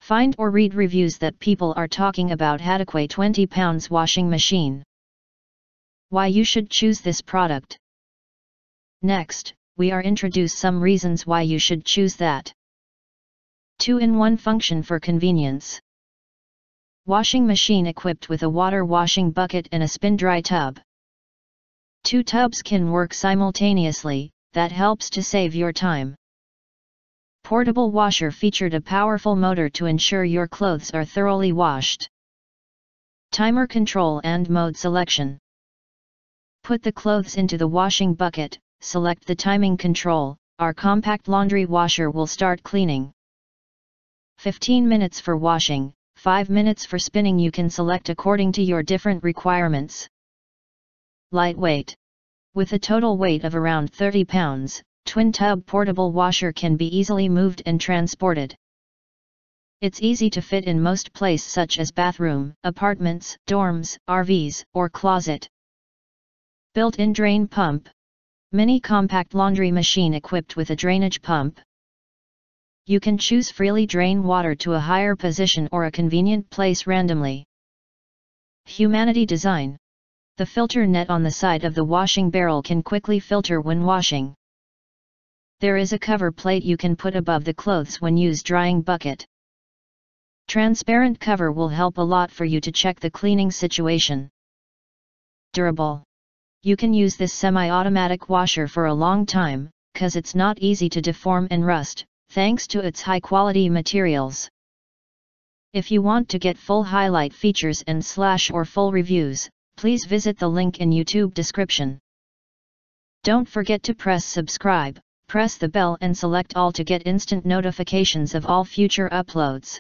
Find or read reviews that people are talking about Haddockway 20lbs washing machine. Why you should choose this product. Next, we are introduce some reasons why you should choose that. 2-in-1 function for convenience. Washing machine equipped with a water washing bucket and a spin dry tub. 2 tubs can work simultaneously, that helps to save your time. Portable washer featured a powerful motor to ensure your clothes are thoroughly washed. Timer control and mode selection. Put the clothes into the washing bucket, select the timing control, our compact laundry washer will start cleaning. 15 minutes for washing, 5 minutes for spinning. You can select according to your different requirements. Lightweight. With a total weight of around 30 pounds, twin tub portable washer can be easily moved and transported. It's easy to fit in most places such as bathroom, apartments, dorms, RVs, or closet. Built-in drain pump. Mini compact laundry machine equipped with a drainage pump. You can choose freely drain water to a higher position or a convenient place randomly. Humanity design. The filter net on the side of the washing barrel can quickly filter when washing. There is a cover plate you can put above the clothes when use drying bucket. Transparent cover will help a lot for you to check the cleaning situation. Durable. You can use this semi-automatic washer for a long time, cause it's not easy to deform and rust, thanks to its high-quality materials. If you want to get full highlight features and or full reviews, please visit the link in YouTube description. Don't forget to press subscribe, press the bell and select all to get instant notifications of all future uploads.